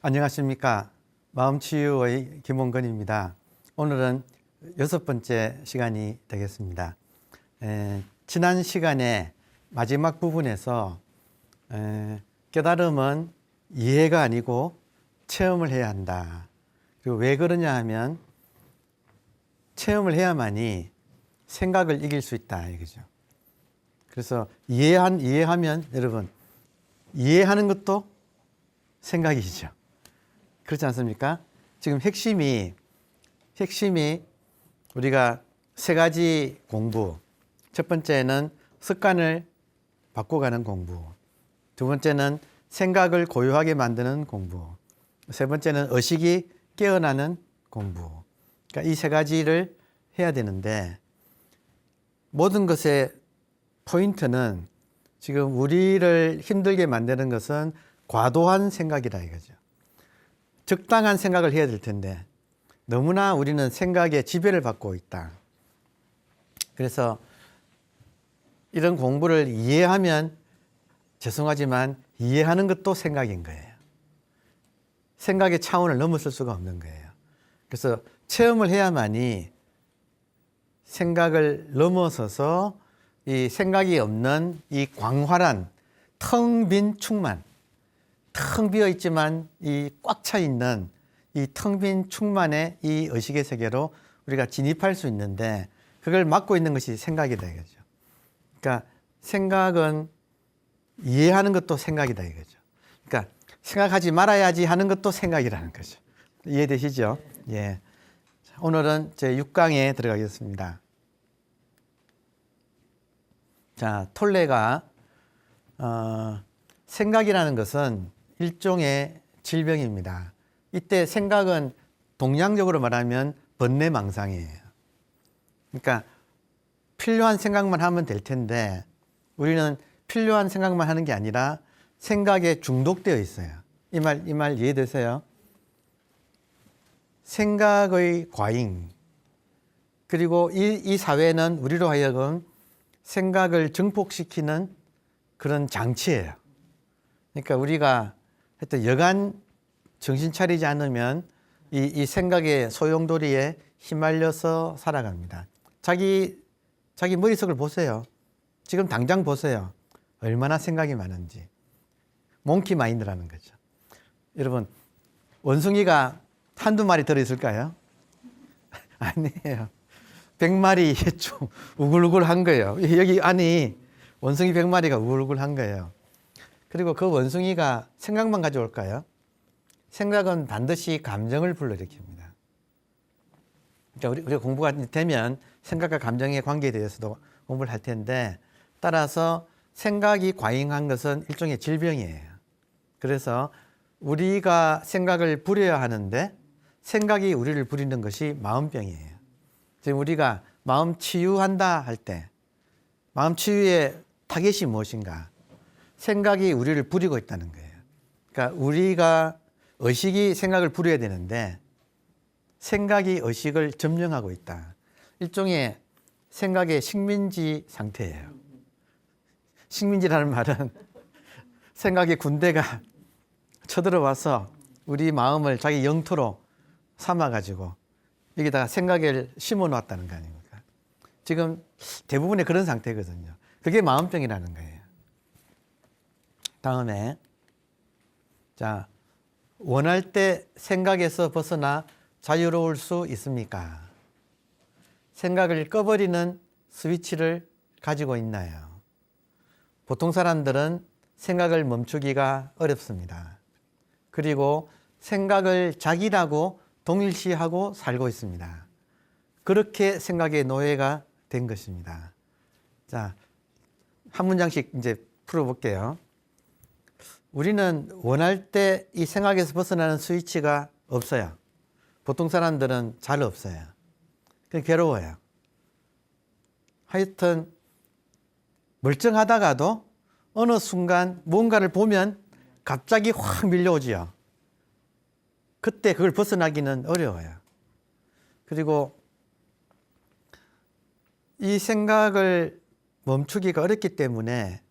안녕하십니까. 마음치유의 김홍건입니다. 오늘은 6번째 시간이 되겠습니다. 지난 시간에 마지막 부분에서 깨달음은 이해가 아니고 체험을 해야 한다. 그리고 왜 그러냐 하면 체험을 해야만이 생각을 이길 수 있다 이거죠. 그래서 이해하면 여러분 이해하는 것도 생각이죠. 그렇지 않습니까? 지금 핵심이 우리가 세 가지 공부. 첫 번째는 습관을 바꿔가는 공부. 두 번째는 생각을 고요하게 만드는 공부. 세 번째는 의식이 깨어나는 공부. 그러니까 이 세 가지를 해야 되는데 모든 것의 포인트는 지금 우리를 힘들게 만드는 것은 과도한 생각이다 이거죠. 적당한 생각을 해야 될 텐데 너무나 우리는 생각에 지배를 받고 있다. 그래서 이런 공부를 이해하면 죄송하지만 이해하는 것도 생각인 거예요. 생각의 차원을 넘어설 수가 없는 거예요. 그래서 체험을 해야만이 생각을 넘어서서 이 생각이 없는 이 광활한 텅 빈 충만, 텅 비어 있지만 이 꽉 차 있는 이 텅 빈 충만의 이 의식의 세계로 우리가 진입할 수 있는데 그걸 막고 있는 것이 생각이다 이거죠. 그러니까 생각은 이해하는 것도 생각이다 이거죠. 그러니까 생각하지 말아야지 하는 것도 생각이라는 거죠. 이해되시죠? 예. 오늘은 제 6강에 들어가겠습니다. 자, 톨레가 생각이라는 것은 일종의 질병입니다. 이때 생각은 동양적으로 말하면 번뇌망상이에요. 그러니까 필요한 생각만 하면 될 텐데 우리는 필요한 생각만 하는 게 아니라 생각에 중독되어 있어요. 이 말 이해되세요? 생각의 과잉. 그리고 이 사회는 우리로 하여금 생각을 증폭시키는 그런 장치예요. 그러니까 우리가 하여튼 여간 정신 차리지 않으면 이 생각의 소용돌이에 휘말려서 살아갑니다. 자기 머릿속을 보세요. 지금 당장 보세요. 얼마나 생각이 많은지. 몽키 마인드라는 거죠. 여러분, 원숭이가 한두 마리 들어있을까요? 아니에요. 100마리 좀 우글우글한 거예요. 여기 안이 원숭이 100마리가 우글우글한 거예요. 그리고 그 원숭이가 생각만 가져올까요? 생각은 반드시 감정을 불러일으킵니다. 그러니까 우리가 공부가 되면 생각과 감정의 관계에 대해서도 공부를 할 텐데 따라서 생각이 과잉한 것은 일종의 질병이에요. 그래서 우리가 생각을 부려야 하는데 생각이 우리를 부리는 것이 마음병이에요. 지금 우리가 마음 치유한다 할 때 마음 치유의 타겟이 무엇인가? 생각이 우리를 부리고 있다는 거예요. 그러니까 우리가 의식이 생각을 부려야 되는데 생각이 의식을 점령하고 있다. 일종의 생각의 식민지 상태예요. 식민지라는 말은 생각의 군대가 쳐들어와서 우리 마음을 자기 영토로 삼아가지고 여기다가 생각을 심어 놓았다는 거 아닙니까? 지금 대부분의 그런 상태거든요. 그게 마음병이라는 거예요. 다음에 자, 원할 때 생각에서 벗어나 자유로울 수 있습니까? 생각을 꺼버리는 스위치를 가지고 있나요? 보통 사람들은 생각을 멈추기가 어렵습니다. 그리고 생각을 자기라고 동일시하고 살고 있습니다. 그렇게 생각의 노예가 된 것입니다. 자, 한 문장씩 이제 풀어볼게요. 우리는 원할 때 이 생각에서 벗어나는 스위치가 없어요. 보통 사람들은 잘 없어요. 그냥 괴로워요. 하여튼 멀쩡하다가도 어느 순간 뭔가를 보면 갑자기 확 밀려오지요. 그때 그걸 벗어나기는 어려워요. 그리고 이 생각을 멈추기가 어렵기 때문에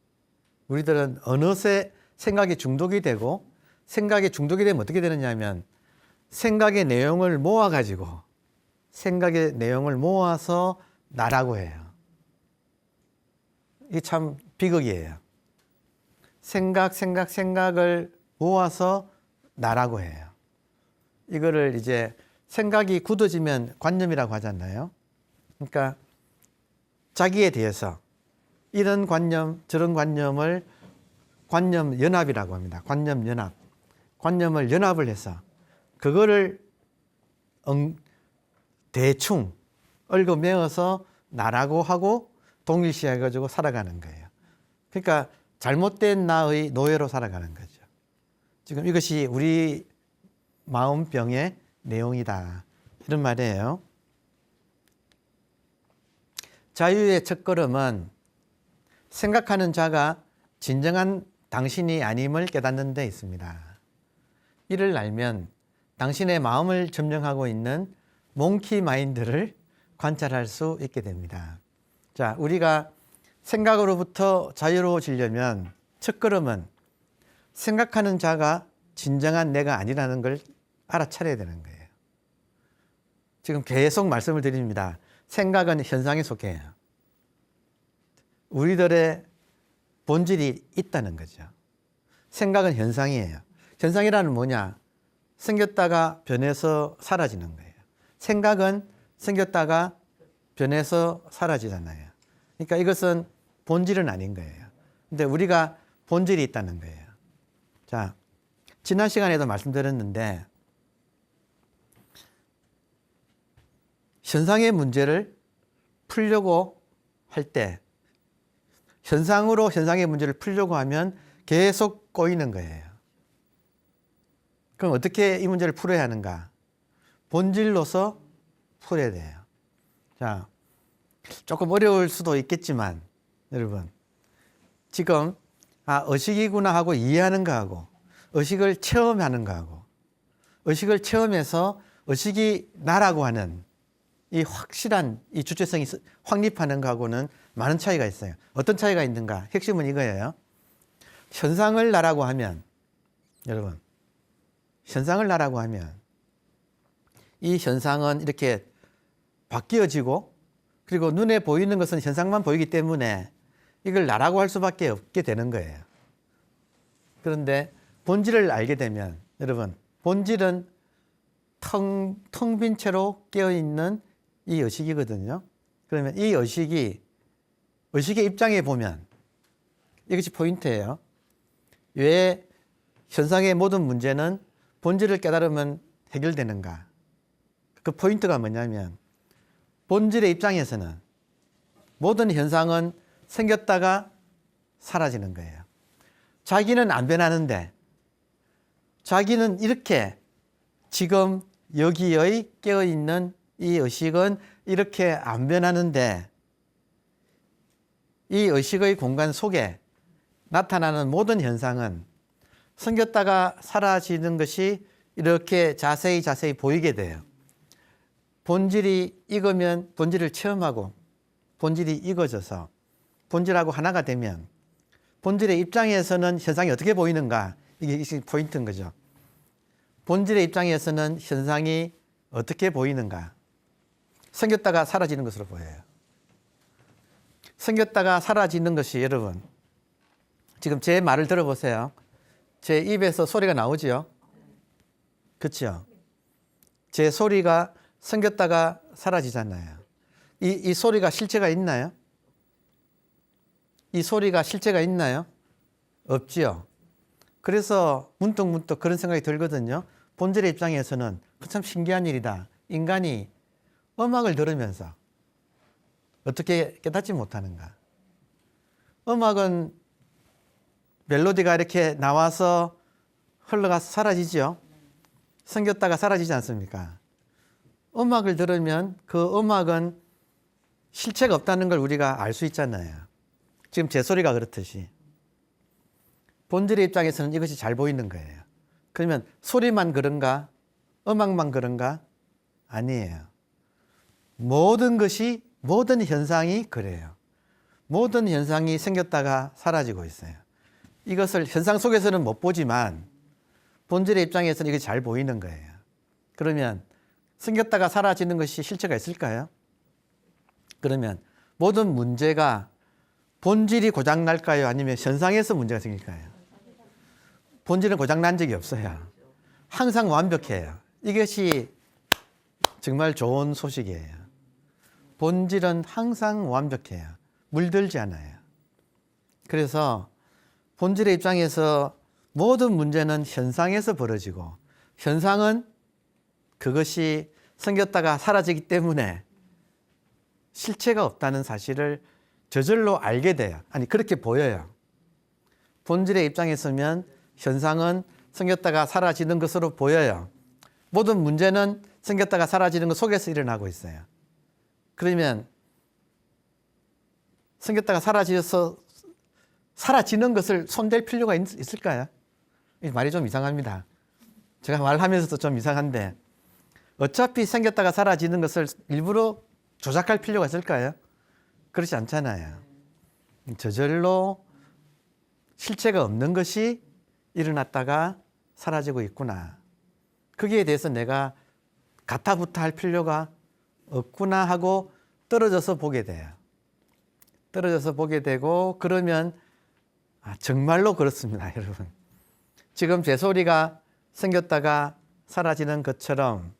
우리들은 어느새 생각에 중독이 되고 생각에 중독이 되면 어떻게 되느냐 하면 생각의 내용을 모아서 나라고 해요. 이게 참 비극이에요. 생각을 모아서 나라고 해요. 이거를 이제 생각이 굳어지면 관념이라고 하잖아요. 그러니까 자기에 대해서 이런 관념, 저런 관념을 관념 연합이라고 합니다. 관념 연합. 관념을 연합을 해서 그거를 대충 얽어매어서 나라고 하고 동일시해가지고 살아가는 거예요. 그러니까 잘못된 나의 노예로 살아가는 거죠. 지금 이것이 우리 마음병의 내용이다. 이런 말이에요. 자유의 첫걸음은 생각하는 자가 진정한 당신이 아님을 깨닫는 데 있습니다. 이를 알면 당신의 마음을 점령하고 있는 몽키 마인드를 관찰할 수 있게 됩니다. 자, 우리가 생각으로부터 자유로워지려면 첫걸음은 생각하는 자가 진정한 내가 아니라는 걸 알아차려야 되는 거예요. 지금 계속 말씀을 드립니다. 생각은 현상에 속해요. 우리들의 본질이 있다는 거죠. 생각은 현상이에요. 현상이라는 뭐냐? 생겼다가 변해서 사라지는 거예요. 생각은 생겼다가 변해서 사라지잖아요. 그러니까 이것은 본질은 아닌 거예요. 근데 우리가 본질이 있다는 거예요. 자, 지난 시간에도 말씀드렸는데 현상의 문제를 풀려고 할 때 현상으로 현상의 문제를 풀려고 하면 계속 꼬이는 거예요. 그럼 어떻게 이 문제를 풀어야 하는가? 본질로서 풀어야 돼요. 자, 조금 어려울 수도 있겠지만 여러분 지금 의식이구나 하고 이해하는 거하고 의식을 체험하는 거하고 의식을 체험해서 의식이 나라고 하는 이 확실한 이 주체성이 확립하는 거하고는 많은 차이가 있어요. 어떤 차이가 있는가? 핵심은 이거예요. 현상을 나라고 하면 여러분 현상을 나라고 하면 이 현상은 이렇게 바뀌어지고 그리고 눈에 보이는 것은 현상만 보이기 때문에 이걸 나라고 할 수밖에 없게 되는 거예요. 그런데 본질을 알게 되면 여러분 본질은 텅 빈 채로 깨어있는 이 의식이거든요. 그러면 이 의식의 입장에 보면 이것이 포인트예요. 왜 현상의 모든 문제는 본질을 깨달으면 해결되는가? 그 포인트가 뭐냐면 본질의 입장에서는 모든 현상은 생겼다가 사라지는 거예요. 자기는 안 변하는데 자기는 이렇게 지금 여기의 깨어있는 이 의식은 이렇게 안 변하는데 이 의식의 공간 속에 나타나는 모든 현상은 생겼다가 사라지는 것이 이렇게 자세히 보이게 돼요. 본질이 익으면 본질을 체험하고 본질이 익어져서 본질하고 하나가 되면 본질의 입장에서는 현상이 어떻게 보이는가? 이게 포인트인 거죠. 본질의 입장에서는 현상이 어떻게 보이는가? 생겼다가 사라지는 것으로 보여요. 생겼다가 사라지는 것이 여러분 지금 제 말을 들어보세요. 제 입에서 소리가 나오지요? 그렇죠? 제 소리가 생겼다가 사라지잖아요. 이 소리가 실체가 있나요? 이 소리가 실체가 있나요? 없지요. 그래서 문득 그런 생각이 들거든요. 본질의 입장에서는 참 신기한 일이다. 인간이 음악을 들으면서 어떻게 깨닫지 못하는가? 음악은 멜로디가 이렇게 나와서 흘러가서 사라지죠. 생겼다가 사라지지 않습니까? 음악을 들으면 그 음악은 실체가 없다는 걸 우리가 알 수 있잖아요. 지금 제 소리가 그렇듯이. 본질의 입장에서는 이것이 잘 보이는 거예요. 그러면 소리만 그런가? 음악만 그런가? 아니에요. 모든 현상이 그래요. 모든 현상이 생겼다가 사라지고 있어요. 이것을 현상 속에서는 못 보지만 본질의 입장에서는 이게 잘 보이는 거예요. 그러면 생겼다가 사라지는 것이 실체가 있을까요? 그러면 모든 문제가 본질이 고장날까요? 아니면 현상에서 문제가 생길까요? 본질은 고장난 적이 없어요. 항상 완벽해요. 이것이 정말 좋은 소식이에요. 본질은 항상 완벽해요. 물들지 않아요. 그래서 본질의 입장에서 모든 문제는 현상에서 벌어지고 현상은 그것이 생겼다가 사라지기 때문에 실체가 없다는 사실을 저절로 알게 돼요. 아니, 그렇게 보여요. 본질의 입장에 서면 현상은 생겼다가 사라지는 것으로 보여요. 모든 문제는 생겼다가 사라지는 것 속에서 일어나고 있어요. 그러면 생겼다가 사라지는 것을 손댈 필요가 있을까요? 말이 좀 이상합니다. 제가 말하면서도 좀 이상한데 어차피 생겼다가 사라지는 것을 일부러 조작할 필요가 있을까요? 그렇지 않잖아요. 저절로 실체가 없는 것이 일어났다가 사라지고 있구나. 거기에 대해서 내가 가타부타 할 필요가 없구나 하고 떨어져서 보게 돼요. 떨어져서 보게 되고 그러면 정말로 그렇습니다, 여러분. 지금 제 소리가 생겼다가 사라지는 것처럼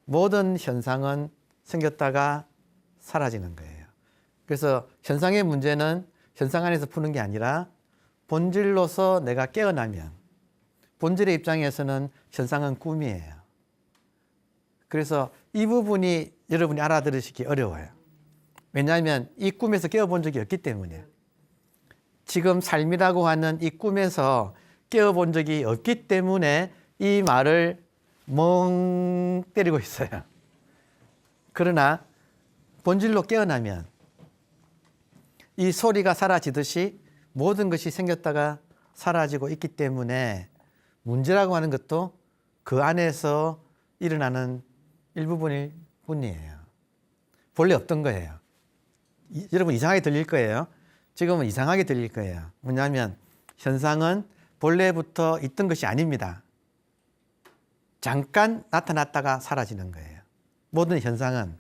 모든 현상은 생겼다가 사라지는 거예요. 그래서 현상의 문제는 현상 안에서 푸는 게 아니라 본질로서 내가 깨어나면 본질의 입장에서는 현상은 꿈이에요. 그래서 이 부분이 여러분이 알아들으시기 어려워요. 왜냐하면 이 꿈에서 깨어본 적이 없기 때문이에요. 지금 삶이라고 하는 이 꿈에서 깨어본 적이 없기 때문에 이 말을 멍 때리고 있어요. 그러나 본질로 깨어나면 이 소리가 사라지듯이 모든 것이 생겼다가 사라지고 있기 때문에 문제라고 하는 것도 그 안에서 일어나는 일부분일 뿐이에요. 본래 없던 거예요. 여러분 이상하게 들릴 거예요. 지금은 이상하게 들릴 거예요. 뭐냐면 현상은 본래부터 있던 것이 아닙니다. 잠깐 나타났다가 사라지는 거예요. 모든 현상은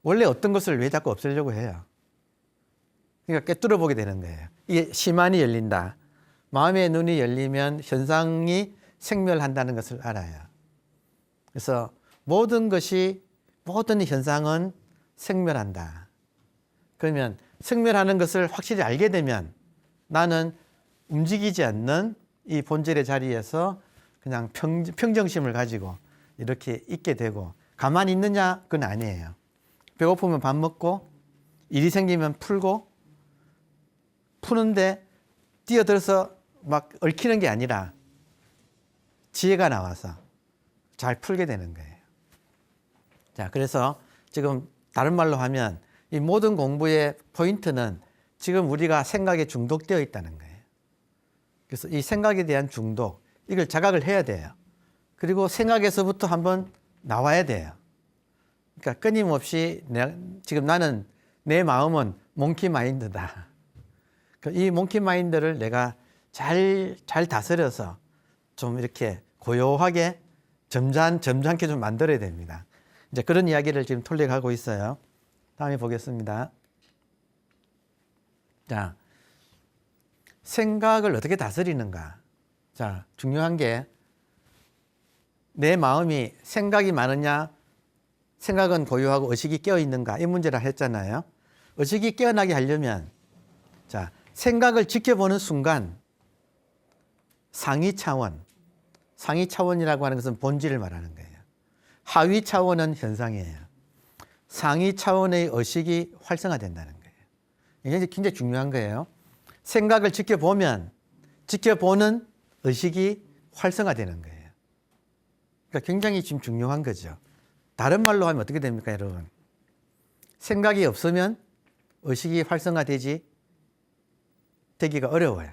원래 어떤 것을 왜 자꾸 없애려고 해요? 그러니까 꿰뚫어 보게 되는 거예요. 이게 시만이 열린다. 마음의 눈이 열리면 현상이 생멸한다는 것을 알아요. 그래서 모든 현상은 생멸한다. 그러면 생멸하는 것을 확실히 알게 되면 나는 움직이지 않는 이 본질의 자리에서 그냥 평정심을 가지고 이렇게 있게 되고 가만히 있느냐? 그건 아니에요. 배고프면 밥 먹고 일이 생기면 풀고 푸는데 뛰어들어서 막 얽히는 게 아니라 지혜가 나와서 잘 풀게 되는 거예요. 자, 그래서 지금 다른 말로 하면 이 모든 공부의 포인트는 지금 우리가 생각에 중독되어 있다는 거예요. 그래서 이 생각에 대한 중독, 이걸 자각을 해야 돼요. 그리고 생각에서부터 한번 나와야 돼요. 그러니까 끊임없이 지금 나는 내 마음은 몽키 마인드다. 이 몽키 마인드를 내가 잘 다스려서 좀 이렇게 고요하게 점잖게 좀 만들어야 됩니다. 이제 그런 이야기를 지금 통역하고 있어요. 다음에 보겠습니다. 자, 생각을 어떻게 다스리는가? 자, 중요한 게 내 마음이 생각이 많으냐, 생각은 고요하고 의식이 깨어 있는가 이 문제라 했잖아요. 의식이 깨어나게 하려면 자, 생각을 지켜보는 순간 상위 차원이라고 하는 것은 본질을 말하는 거예요. 하위 차원은 현상이에요. 상위 차원의 의식이 활성화된다는 거예요. 이게 굉장히 중요한 거예요. 생각을 지켜보면 지켜보는 의식이 활성화되는 거예요. 그러니까 굉장히 지금 중요한 거죠. 다른 말로 하면 어떻게 됩니까, 여러분? 생각이 없으면 의식이 활성화되기가 어려워요.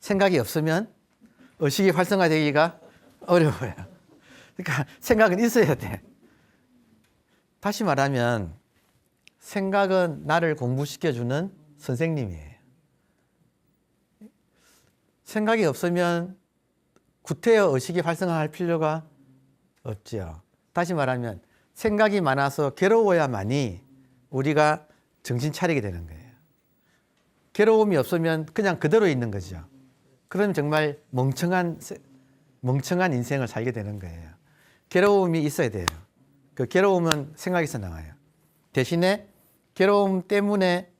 생각이 없으면 의식이 활성화되기가 어려워요. 그러니까 생각은 있어야 돼. 다시 말하면 생각은 나를 공부시켜주는 선생님이에요. 생각이 없으면 구태여 의식이 활성화할 필요가 없죠. 다시 말하면 생각이 많아서 괴로워야만이 우리가 정신 차리게 되는 거예요. 괴로움이 없으면 그냥 그대로 있는 거죠. 그럼 정말 멍청한 인생을 살게 되는 거예요. 괴로움이 있어야 돼요. 그 괴로움은 생각에서 나와요. 대신에 괴로움의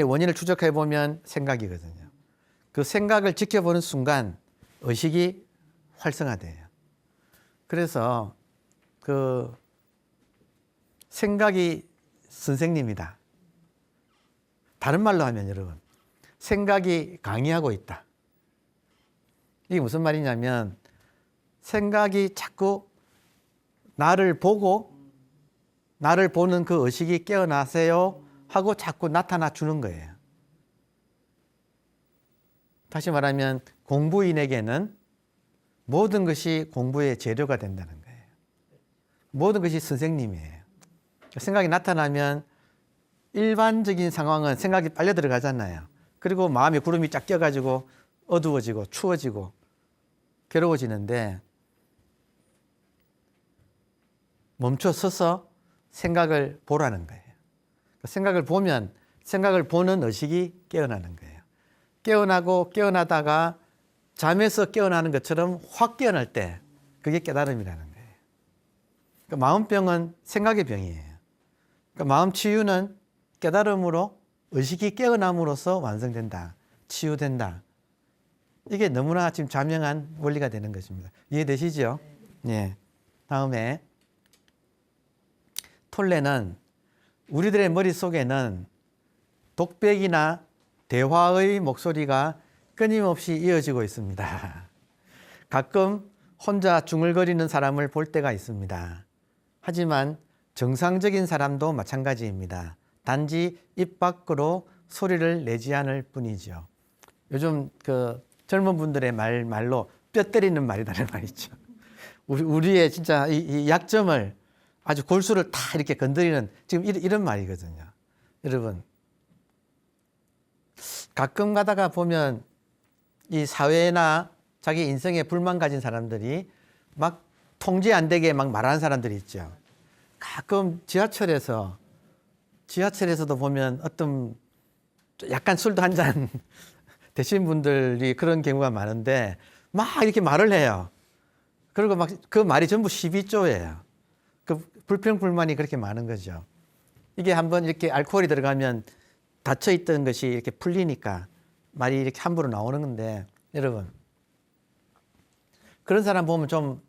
원인을 추적해 보면 생각이거든요. 그 생각을 지켜보는 순간 의식이 활성화돼요. 그래서 그 생각이 선생님이다. 다른 말로 하면 여러분, 생각이 강의하고 있다. 이게 무슨 말이냐면 생각이 자꾸 나를 보고 나를 보는 그 의식이 깨어나세요 하고 자꾸 나타나 주는 거예요. 다시 말하면 공부인에게는 모든 것이 공부의 재료가 된다는 거예요. 모든 것이 선생님이에요. 생각이 나타나면 일반적인 상황은 생각이 빨려 들어가잖아요. 그리고 마음에 구름이 쫙 껴가지고 어두워지고 추워지고 괴로워지는데 멈춰 서서 생각을 보라는 거예요. 생각을 보면 생각을 보는 의식이 깨어나는 거예요. 깨어나고 깨어나다가 잠에서 깨어나는 것처럼 확 깨어날 때 그게 깨달음이라는 거예요. 그러니까 마음병은 생각의 병이에요. 그러니까 마음 치유는 깨달음으로 의식이 깨어남으로써 완성된다. 치유된다. 이게 너무나 지금 자명한 원리가 되는 것입니다. 이해되시죠? 네. 다음에 톨레는 우리들의 머릿속에는 독백이나 대화의 목소리가 끊임없이 이어지고 있습니다. 가끔 혼자 중얼거리는 사람을 볼 때가 있습니다. 하지만 정상적인 사람도 마찬가지입니다. 단지 입 밖으로 소리를 내지 않을 뿐이죠. 요즘 그 젊은 분들의 말로 뼈 때리는 말이라는 말이죠. 우리의 진짜 이 약점을 아주 골수를 다 이렇게 건드리는 지금 이런 말이거든요. 여러분, 가끔 가다가 보면 이 사회나 자기 인생에 불만 가진 사람들이 막 통제 안 되게 막 말하는 사람들이 있죠. 가끔 지하철에서도 보면 어떤 약간 술도 한 잔 드신 분들이 그런 경우가 많은데 막 이렇게 말을 해요. 그리고 막 그 말이 전부 시비조예요. 그 불평불만이 그렇게 많은 거죠. 이게 한번 이렇게 알코올이 들어가면 닫혀있던 것이 이렇게 풀리니까 말이 이렇게 함부로 나오는 건데, 여러분, 그런 사람 보면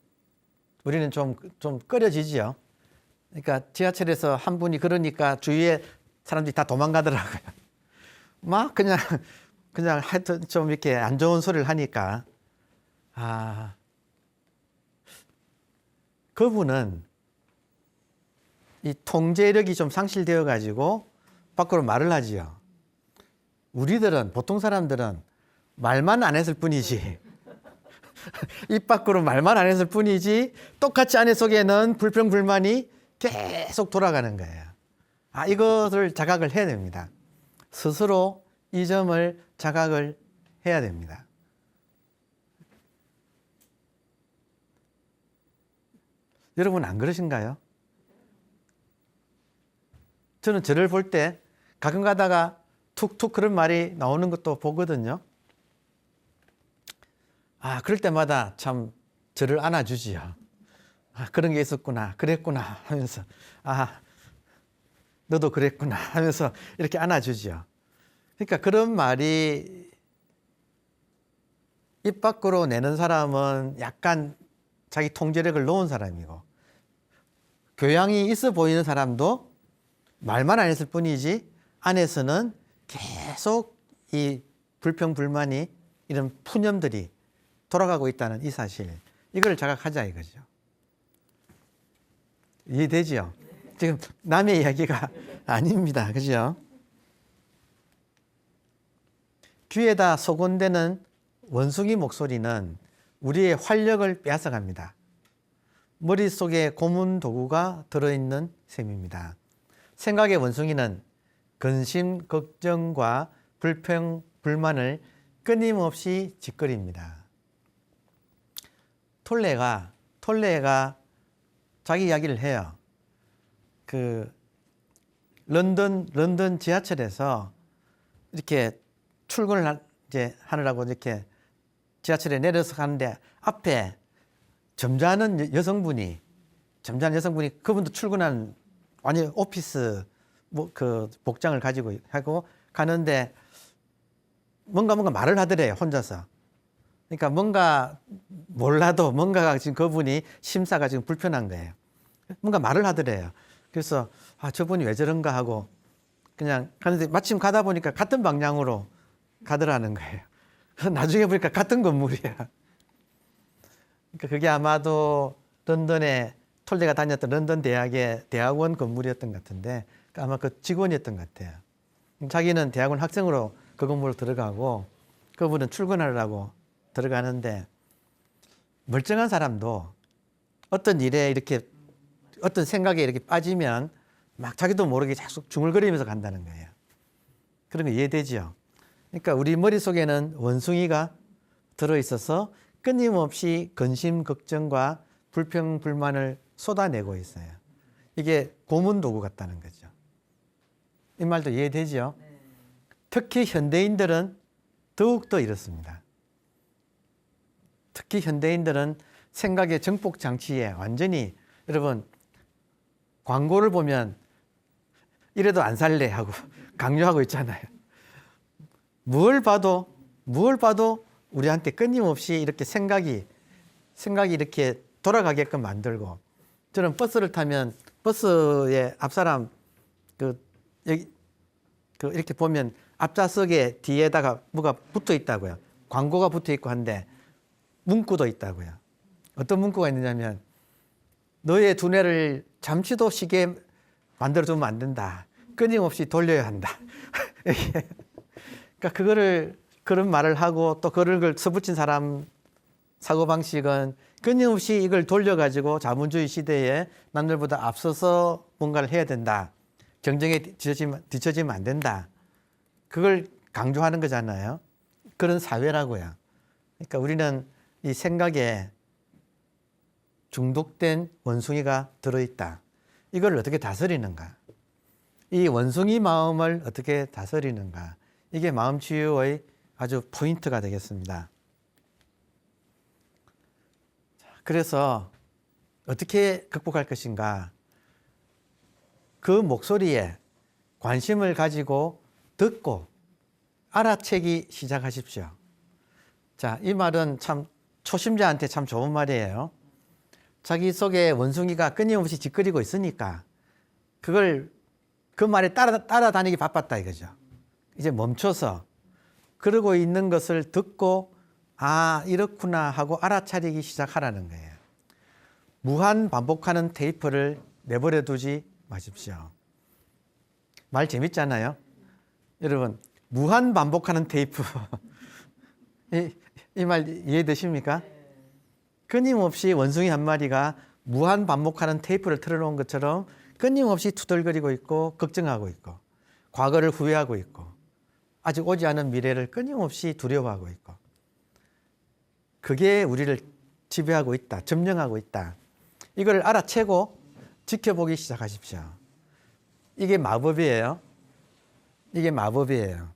우리는 좀 꺼려지지요. 그러니까 지하철에서 한 분이 그러니까 주위에 사람들이 다 도망가더라고요. 막 그냥 하여튼 좀 이렇게 안 좋은 소리를 하니까, 그분은 이 통제력이 좀 상실되어 가지고 밖으로 말을 하지요. 우리들은, 보통 사람들은 말만 안 했을 뿐이지, 입 밖으로 말만 안 했을 뿐이지, 똑같이 안에 속에는 불평불만이 계속 돌아가는 거예요. 이것을 자각을 해야 됩니다. 스스로 이 점을 자각을 해야 됩니다. 여러분 안 그러신가요? 저는 저를 볼 때 가끔 가다가 툭툭 그런 말이 나오는 것도 보거든요. 그럴 때마다 참 저를 안아주지요. 그런 게 있었구나, 그랬구나 하면서, 너도 그랬구나 하면서 이렇게 안아주지요. 그러니까 그런 말이 입 밖으로 내는 사람은 약간 자기 통제력을 놓은 사람이고, 교양이 있어 보이는 사람도 말만 안 했을 뿐이지 안에서는 계속 이 불평불만이, 이런 푸념들이 돌아가고 있다는 이 사실, 이걸 자각하자 이거죠. 이해되죠? 지금 남의 이야기가 아닙니다. 그죠? 귀에다 소곤대는 원숭이 목소리는 우리의 활력을 빼앗아갑니다. 머릿속에 고문 도구가 들어있는 셈입니다. 생각의 원숭이는 근심, 걱정과 불평, 불만을 끊임없이 짓거립니다. 톨레가 자기 이야기를 해요. 그 런던 지하철에서 이렇게 출근을 이제 하느라고 이렇게 지하철에 내려서 가는데 앞에 점잖은 여성분이 그분도 출근한 완전 오피스 그 복장을 가지고 하고 가는데 뭔가 말을 하더래요, 혼자서. 그러니까 뭔가 몰라도 뭔가가 지금 그분이 심사가 지금 불편한 거예요. 뭔가 말을 하더래요. 그래서 저분이 왜 저런가 하고 그냥 가는데 마침 가다 보니까 같은 방향으로 가더라는 거예요. 나중에 보니까 같은 건물이야. 그러니까 그게 아마도 런던에 톨레가 다녔던 런던 대학의 대학원 건물이었던 것 같은데 아마 그 직원이었던 것 같아요. 자기는 대학원 학생으로 그 건물로 들어가고 그분은 출근하려고 들어가는데 멀쩡한 사람도 어떤 일에 이렇게 어떤 생각에 이렇게 빠지면 막 자기도 모르게 계속 중얼거리면서 간다는 거예요. 그런 거 이해되죠? 그러니까 우리 머릿속에는 원숭이가 들어있어서 끊임없이 근심, 걱정과 불평, 불만을 쏟아내고 있어요. 이게 고문도구 같다는 거죠. 이 말도 이해되죠? 특히 현대인들은 더욱더 이렇습니다. 특히 현대인들은 생각의 정폭 장치에 완전히 여러분 광고를 보면 이래도 안 살래 하고 강요하고 있잖아요. 뭘 봐도 우리한테 끊임없이 이렇게 생각이 이렇게 돌아가게끔 만들고 저는 버스를 타면 버스의 앞사람 이렇게 보면 앞좌석에 뒤에다가 뭐가 붙어 있다고요. 광고가 붙어 있고 한데 문구도 있다고요. 어떤 문구가 있느냐면 너의 두뇌를 잠시도 쉬게 만들어주면 안 된다. 끊임없이 돌려야 한다. 그러니까 그런 말을 하고 또 그걸 써붙인 사람 사고방식은 끊임없이 이걸 돌려가지고 자본주의 시대에 남들보다 앞서서 뭔가를 해야 된다. 경쟁에 뒤처지면 안 된다. 그걸 강조하는 거잖아요. 그런 사회라고요. 그러니까 우리는 이 생각에 중독된 원숭이가 들어있다. 이걸 어떻게 다스리는가? 이 원숭이 마음을 어떻게 다스리는가? 이게 마음치유의 아주 포인트가 되겠습니다. 그래서 어떻게 극복할 것인가? 그 목소리에 관심을 가지고 듣고 알아채기 시작하십시오. 자, 이 말은 참 초심자한테 참 좋은 말이에요. 자기 속에 원숭이가 끊임없이 짓거리고 있으니까 그 말에 따라다니기 바빴다 이거죠. 이제 멈춰서 그러고 있는 것을 듣고 이렇구나 하고 알아차리기 시작하라는 거예요. 무한 반복하는 테이프를 내버려 두지 마십시오. 말 재밌잖아요. 여러분, 무한 반복하는 테이프. 이 말 이해되십니까? 끊임없이 원숭이 한 마리가 무한 반복하는 테이프를 틀어놓은 것처럼 끊임없이 투덜거리고 있고 걱정하고 있고 과거를 후회하고 있고 아직 오지 않은 미래를 끊임없이 두려워하고 있고 그게 우리를 지배하고 있다. 점령하고 있다. 이걸 알아채고 지켜보기 시작하십시오. 이게 마법이에요. 이게 마법이에요.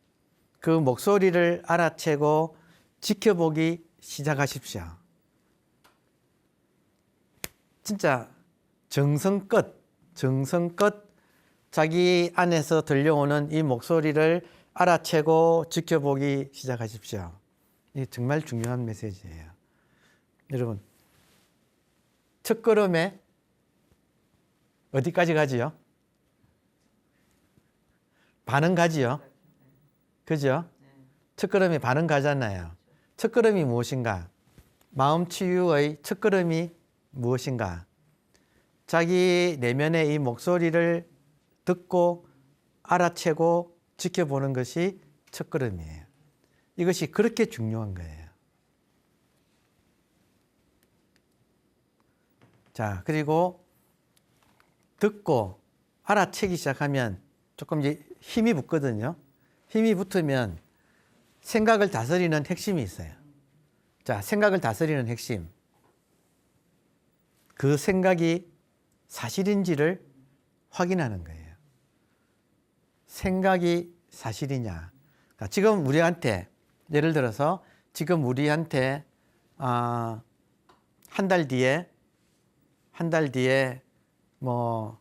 그 목소리를 알아채고 지켜보기 시작하십시오. 진짜 정성껏 자기 안에서 들려오는 이 목소리를 알아채고 지켜보기 시작하십시오. 이게 정말 중요한 메시지예요. 여러분, 첫걸음에 어디까지 가지요? 반은 가지요. 그죠? 첫걸음이 반은 가잖아요. 첫걸음이 무엇인가? 마음 치유의 첫걸음이 무엇인가? 자기 내면의 이 목소리를 듣고 알아채고 지켜보는 것이 첫걸음이에요. 이것이 그렇게 중요한 거예요. 자, 그리고 듣고 알아채기 시작하면 조금 이제 힘이 붙거든요. 힘이 붙으면 생각을 다스리는 핵심이 있어요. 자, 생각을 다스리는 핵심. 그 생각이 사실인지를 확인하는 거예요. 생각이 사실이냐. 그러니까 지금 우리한테 예를 들어서 지금 우리한테 한 달 뒤에 뭐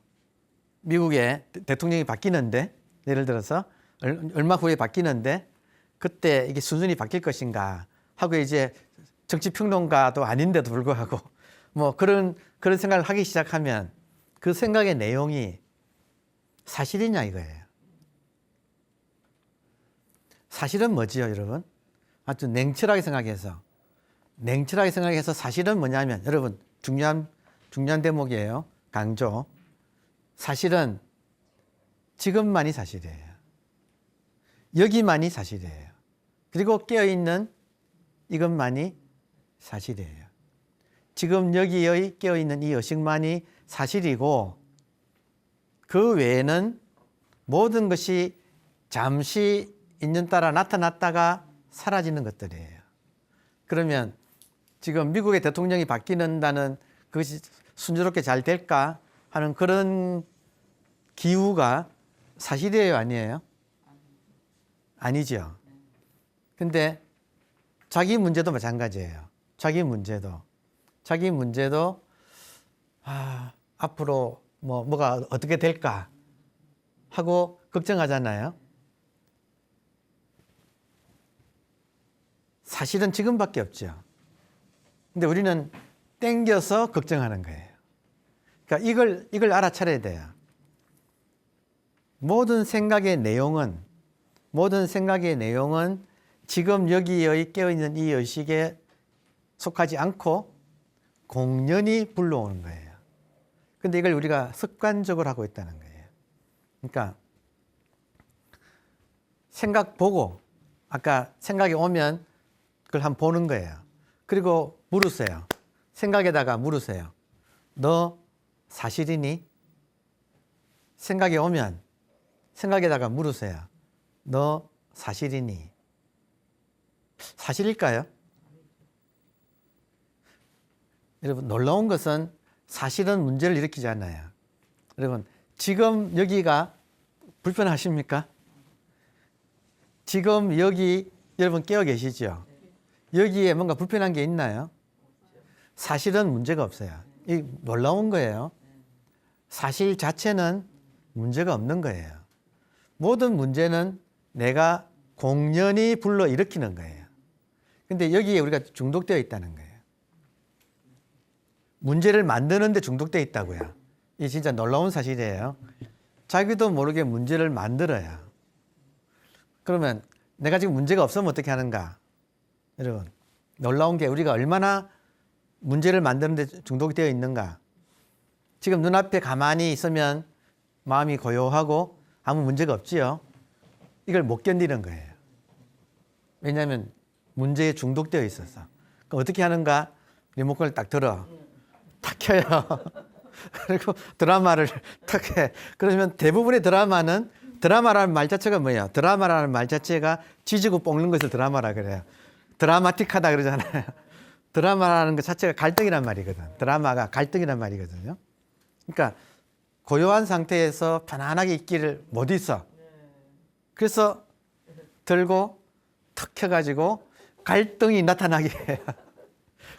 미국의 대통령이 바뀌는데 예를 들어서 얼마 후에 바뀌는데 그때 이게 순순히 바뀔 것인가 하고 이제 정치평론가도 아닌데도 불구하고 뭐 그런 생각을 하기 시작하면 그 생각의 내용이 사실이냐 이거예요. 사실은 뭐지요, 여러분? 아주 냉철하게 생각해서 사실은 뭐냐면 여러분 중요한 대목이에요. 강조. 사실은 지금만이 사실이에요. 여기만이 사실이에요. 그리고 깨어있는 이것만이 사실이에요. 지금 여기의 깨어있는 이 의식만이 사실이고 그 외에는 모든 것이 잠시 있는 따라 나타났다가 사라지는 것들이에요. 그러면 지금 미국의 대통령이 바뀌는다는 그것이 순조롭게 잘 될까 하는 그런 기우가 사실이에요, 아니에요? 아니죠. 근데 자기 문제도 마찬가지예요. 자기 문제도 앞으로 뭐가 어떻게 될까 하고 걱정하잖아요. 사실은 지금밖에 없죠. 근데 우리는 땡겨서 걱정하는 거예요. 그러니까 이걸 알아차려야 돼요. 모든 생각의 내용은 지금 여기에 깨어있는 이 의식에 속하지 않고 공연히 불러오는 거예요. 근데 이걸 우리가 습관적으로 하고 있다는 거예요. 그러니까 생각 보고 아까 생각이 오면 그걸 한번 보는 거예요. 그리고 물으세요. 생각에다가 물으세요. 너 사실이니? 생각이 오면 생각에다가 물으세요. 너 사실이니? 사실일까요? 여러분 놀라운 것은 사실은 문제를 일으키지 않아요. 여러분 지금 여기가 불편하십니까? 지금 여기 여러분 깨어 계시죠? 여기에 뭔가 불편한 게 있나요? 사실은 문제가 없어요. 이 놀라운 거예요. 사실 자체는 문제가 없는 거예요. 모든 문제는 내가 공연히 불러 일으키는 거예요. 근데 여기에 우리가 중독되어 있다는 거예요. 문제를 만드는 데 중독되어 있다고요. 이게 진짜 놀라운 사실이에요. 자기도 모르게 문제를 만들어요. 그러면 내가 지금 문제가 없으면 어떻게 하는가? 여러분 놀라운 게 우리가 얼마나 문제를 만드는 데 중독되어 있는가. 지금 눈앞에 가만히 있으면 마음이 고요하고 아무 문제가 없지요. 이걸 못 견디는 거예요. 왜냐하면 문제에 중독되어 있어서. 그럼 어떻게 하는가? 리모컨을 딱 들어. 탁 켜요. 그리고 드라마를 탁 해. 그러면 대부분의 드라마라는 말 자체가 뭐예요? 드라마라는 말 자체가 지지고 볶는 것을 드라마라 그래요. 드라마틱하다 그러잖아요. 드라마라는 것 자체가 갈등이란 말이거든. 드라마가 갈등이란 말이거든요. 그러니까 고요한 상태에서 편안하게 있기를 못 있어. 그래서 들고 턱 켜가지고 갈등이 나타나게 해요.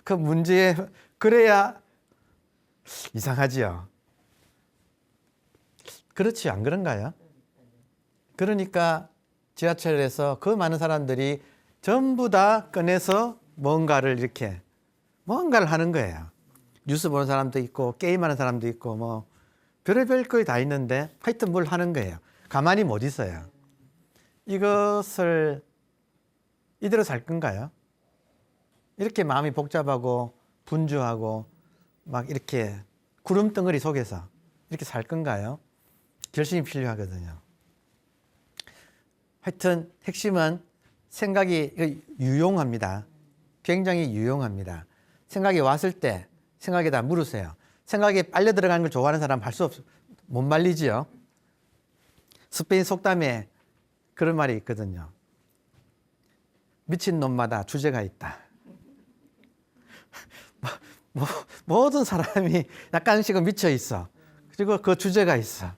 그 문제에 그래야 이상하지요. 그렇지 안 그런가요? 그러니까 지하철에서 그 많은 사람들이 전부 다 꺼내서 뭔가를 하는 거예요. 뉴스 보는 사람도 있고 게임하는 사람도 있고 뭐 별의별 거이 다 있는데 하여튼 뭘 하는 거예요. 가만히 못 있어요. 이것을 이대로 살 건가요? 이렇게 마음이 복잡하고 분주하고 막 이렇게 구름덩어리 속에서 이렇게 살 건가요? 결심이 필요하거든요. 하여튼 핵심은 생각이 유용합니다. 굉장히 유용합니다. 생각이 왔을 때 생각에다 물으세요. 생각에 빨려 들어가는 걸 좋아하는 사람 못 말리지요. 스페인 속담에 그런 말이 있거든요. 미친 놈마다 주제가 있다. 모든 사람이 약간씩은 미쳐 있어. 그리고 그 주제가 있어.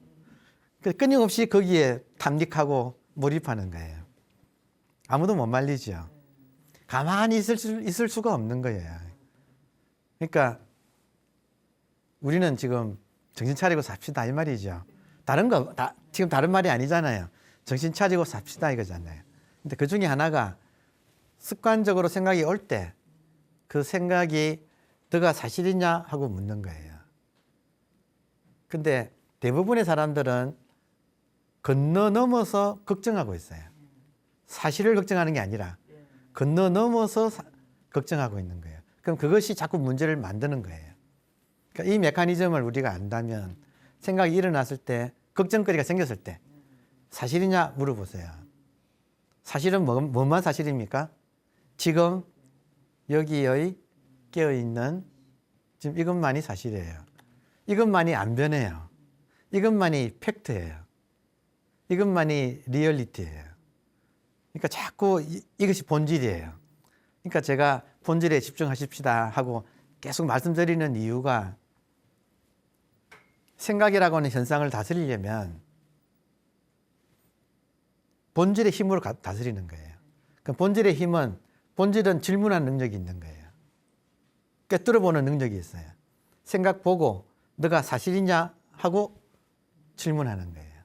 끊임없이 거기에 탐닉하고 몰입하는 거예요. 아무도 못 말리죠. 가만히 있을 수가 없는 거예요. 그러니까 우리는 지금 정신 차리고 삽시다 이 말이죠. 지금 다른 말이 아니잖아요. 정신 차리고 삽시다 이거잖아요. 근데 그 중에 하나가 습관적으로 생각이 올 때 그 생각이 너가 사실이냐 하고 묻는 거예요. 근데 대부분의 사람들은 건너 넘어서 걱정하고 있어요. 사실을 걱정하는 게 아니라 건너 넘어서 걱정하고 있는 거예요. 그럼 그것이 자꾸 문제를 만드는 거예요. 그러니까 이 메커니즘을 우리가 안다면 생각이 일어났을 때 걱정거리가 생겼을 때 사실이냐 물어보세요. 사실은 뭐만 사실입니까? 지금 여기의 깨어있는 지금 이것만이 사실이에요. 이것만이 안 변해요. 이것만이 팩트예요. 이것만이 리얼리티예요. 그러니까 자꾸 이것이 본질이에요. 그러니까 제가 본질에 집중하십시다 하고 계속 말씀드리는 이유가 생각이라고 하는 현상을 다스리려면 본질의 힘으로 다스리는 거예요. 그럼 본질은 질문하는 능력이 있는 거예요. 꿰뚫어보는 능력이 있어요. 생각 보고 너가 사실이냐 하고 질문하는 거예요.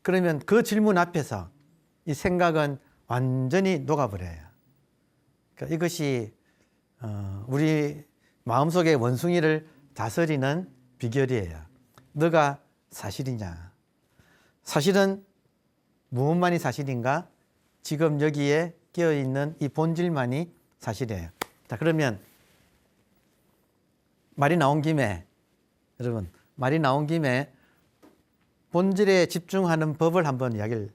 그러면 그 질문 앞에서 이 생각은 완전히 녹아버려요. 그러니까 이것이 우리 마음속의 원숭이를 다스리는 비결이에요. 너가 사실이냐? 사실은 무엇만이 사실인가? 지금 여기에 깨어있는 이 본질만이 사실이에요. 자, 그러면 말이 나온 김에 여러분, 말이 나온 김에 본질에 집중하는 법을 한번 이야기를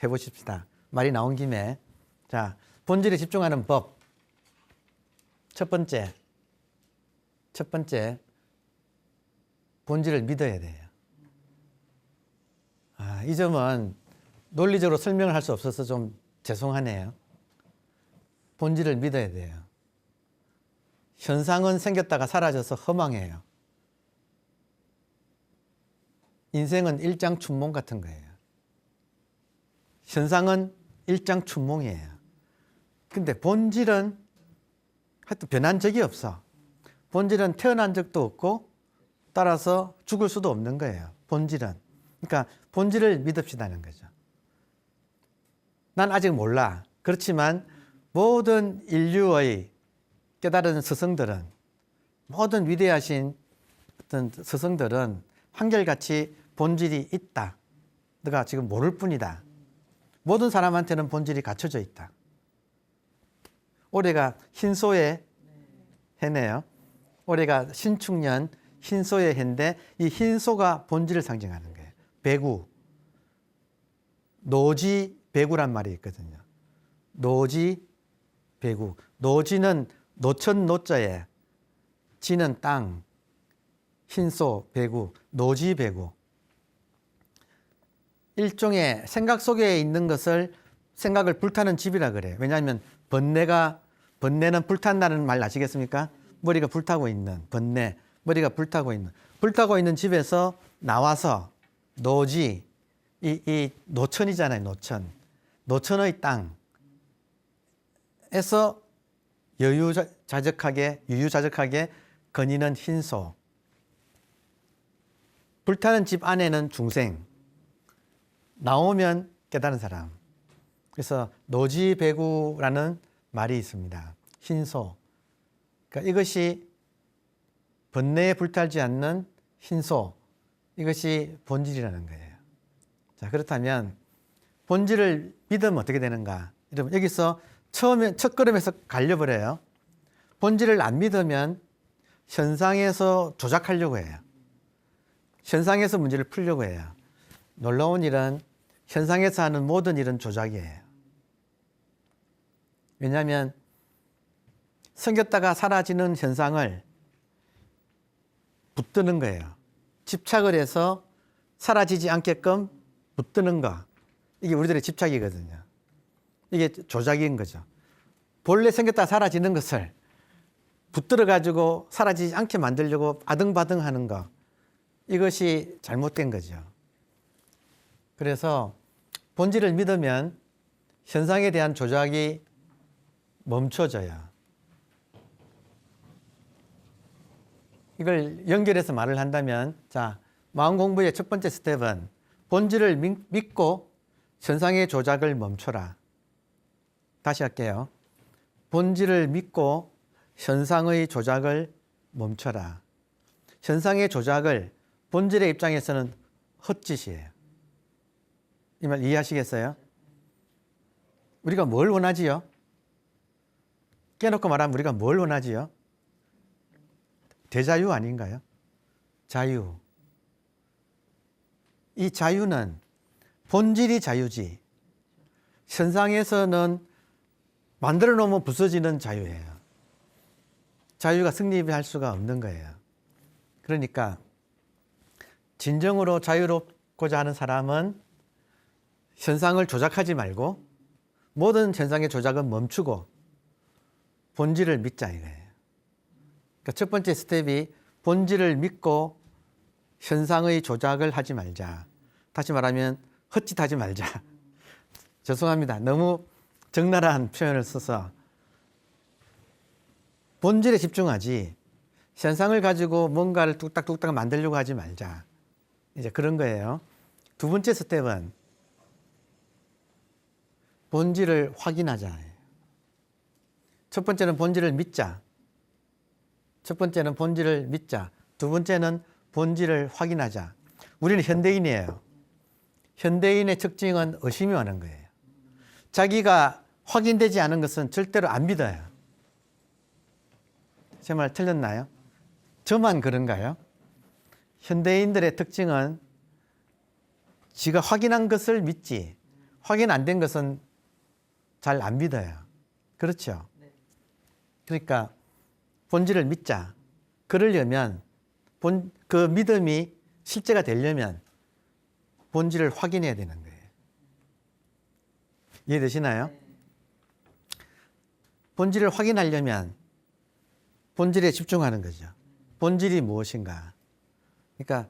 해보십시다. 말이 나온 김에 자, 본질에 집중하는 법. 첫 번째, 본질을 믿어야 돼요. 이 점은 논리적으로 설명을 할 수 없어서 좀 죄송하네요. 본질을 믿어야 돼요. 현상은 생겼다가 사라져서 허망해요. 인생은 일장춘몽 같은 거예요. 현상은 일장춘몽이에요. 근데 본질은 하여튼 변한 적이 없어. 본질은 태어난 적도 없고 따라서 죽을 수도 없는 거예요. 본질은. 그러니까 본질을 믿읍시다는 거죠. 난 아직 몰라. 그렇지만 모든 인류의 깨달은 스승들은, 모든 위대하신 어떤 스승들은 한결같이 본질이 있다. 너가 지금 모를 뿐이다. 모든 사람한테는 본질이 갖춰져 있다. 올해가 흰소의 해네요. 올해가 신축년 흰소의 해인데 이 흰소가 본질을 상징하는 거예요. 배구. 노지 배구란 말이 있거든요. 노지 배구. 노지는 노천 노자에 지는 땅, 흰소 배구, 노지 배구. 일종의 생각 속에 있는 것을 생각을 불타는 집이라 그래요. 왜냐하면 번뇌는 불탄다는 말 아시겠습니까? 머리가 불타고 있는 번뇌, 머리가 불타고 있는 집에서 나와서 노지, 이 노천이잖아요. 노천의 땅에서 유유자적하게 거니는 흰소. 불타는 집 안에는 중생. 나오면 깨달은 사람. 그래서 노지배구라는 말이 있습니다. 흰소. 그러니까 이것이 번뇌에 불탈지 않는 흰소. 이것이 본질이라는 거예요. 자, 그렇다면 본질을 믿으면 어떻게 되는가? 여러분, 여기서 첫 걸음에서 갈려버려요. 본질을 안 믿으면 현상에서 조작하려고 해요. 현상에서 문제를 풀려고 해요. 놀라운 일은 현상에서 하는 모든 일은 조작이에요. 왜냐하면 생겼다가 사라지는 현상을 붙드는 거예요. 집착을 해서 사라지지 않게끔 붙드는 거. 이게 우리들의 집착이거든요. 이게 조작인 거죠. 본래 생겼다 사라지는 것을 붙들어 가지고 사라지지 않게 만들려고 아등바등 하는 거, 이것이 잘못된 거죠. 그래서 본질을 믿으면 현상에 대한 조작이 멈춰져요. 이걸 연결해서 말을 한다면, 자, 마음 공부의 첫 번째 스텝은 본질을 믿고 현상의 조작을 멈춰라. 다시 할게요. 본질을 믿고 현상의 조작을 멈춰라. 현상의 조작을 본질의 입장에서는 헛짓이에요. 이 말 이해하시겠어요? 우리가 뭘 원하지요? 깨놓고 말하면 우리가 뭘 원하지요? 대자유 아닌가요? 자유. 이 자유는 본질이 자유지, 현상에서는 만들어 놓으면 부서지는 자유예요. 자유가 승리할 수가 없는 거예요. 그러니까 진정으로 자유롭고자 하는 사람은 현상을 조작하지 말고 모든 현상의 조작은 멈추고 본질을 믿자 이거예요. 그러니까 첫 번째 스텝이 본질을 믿고 현상의 조작을 하지 말자. 다시 말하면 헛짓하지 말자. 죄송합니다. 너무 적나라한 표현을 써서 본질에 집중하지 현상을 가지고 뭔가를 뚝딱뚝딱 만들려고 하지 말자. 이제 그런 거예요. 두 번째 스텝은 본질을 확인하자. 첫 번째는 본질을 믿자. 첫 번째는 본질을 믿자. 두 번째는 본질을 확인하자. 우리는 현대인이에요. 현대인의 특징은 의심이 많은 거예요. 자기가 확인되지 않은 것은 절대로 안 믿어요. 제 말 틀렸나요? 저만 그런가요? 현대인들의 특징은 지가 확인한 것을 믿지, 확인 안 된 것은 잘 안 믿어요. 그렇죠? 그러니까 본질을 믿자. 그러려면 그 믿음이 실제가 되려면 본질을 확인해야 되는 거예요. 이해되시나요? 본질을 확인하려면 본질에 집중하는 거죠. 본질이 무엇인가? 그러니까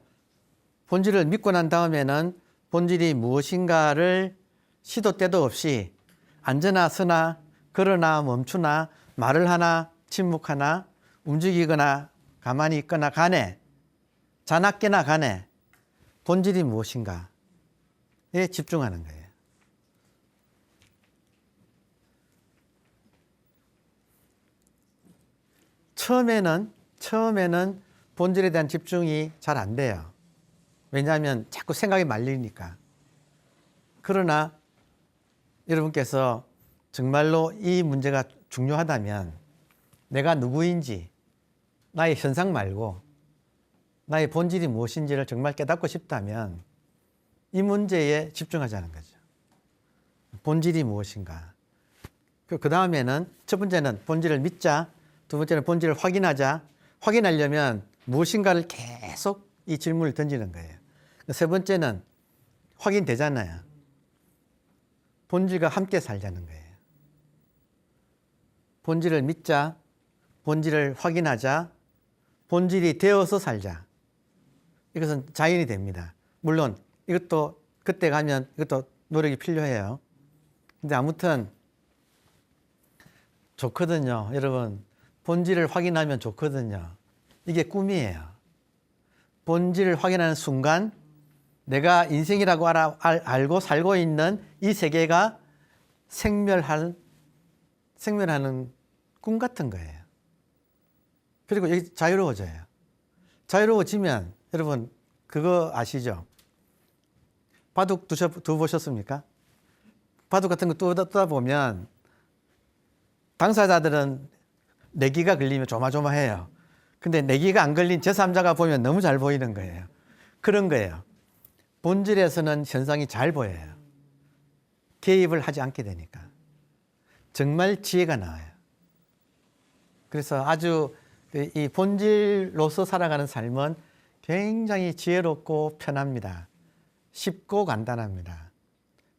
본질을 믿고 난 다음에는 본질이 무엇인가를 시도 때도 없이 앉으나 서나 걸으나 멈추나 말을 하나 침묵하나 움직이거나 가만히 있거나 간에 자나 깨나 간에 본질이 무엇인가에 집중하는 거예요. 처음에는 본질에 대한 집중이 잘 안 돼요. 왜냐하면 자꾸 생각이 말리니까. 그러나 여러분께서 정말로 이 문제가 중요하다면 내가 누구인지, 나의 현상 말고 나의 본질이 무엇인지를 정말 깨닫고 싶다면 이 문제에 집중하자는 거죠. 본질이 무엇인가. 그 다음에는 첫 번째는 본질을 믿자. 두 번째는 본질을 확인하자. 확인하려면 무엇인가를 계속 이 질문을 던지는 거예요. 세 번째는 확인되잖아요. 본질과 함께 살자는 거예요. 본질을 믿자. 본질을 확인하자. 본질이 되어서 살자. 이것은 자연이 됩니다. 물론 이것도 그때 가면 이것도 노력이 필요해요. 근데 아무튼 좋거든요. 여러분, 본질을 확인하면 좋거든요. 이게 꿈이에요. 본질을 확인하는 순간 내가 인생이라고 알고 살고 있는 이 세계가 생멸하는 꿈 같은 거예요. 그리고 여기 자유로워져요. 자유로워지면 여러분 그거 아시죠? 바둑 두보셨습니까? 바둑 같은 거 뚜다 보면 당사자들은 내기가 걸리면 조마조마해요. 근데 내기가 안 걸린 제3자가 보면 너무 잘 보이는 거예요. 그런 거예요. 본질에서는 현상이 잘 보여요. 개입을 하지 않게 되니까. 정말 지혜가 나와요. 그래서 아주 이 본질로서 살아가는 삶은 굉장히 지혜롭고 편합니다. 쉽고 간단합니다.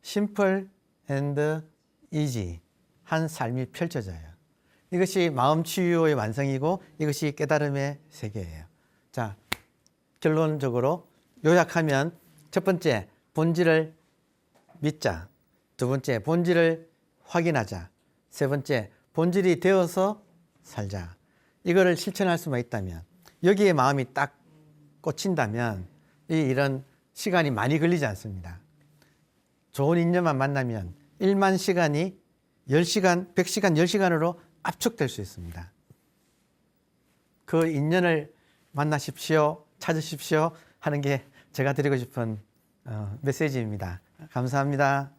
심플 앤드 이지 한 삶이 펼쳐져요. 이것이 마음 치유의 완성이고 이것이 깨달음의 세계예요. 자, 결론적으로 요약하면 첫 번째, 본질을 믿자. 두 번째, 본질을 확인하자. 세 번째, 본질이 되어서 살자. 이거를 실천할 수만 있다면, 여기에 마음이 딱 꽂힌다면 이런 시간이 많이 걸리지 않습니다. 좋은 인연만 만나면 1만 시간이 10시간, 100시간, 10시간으로 압축될 수 있습니다. 그 인연을 만나십시오, 찾으십시오 하는 게 제가 드리고 싶은 메시지입니다. 감사합니다.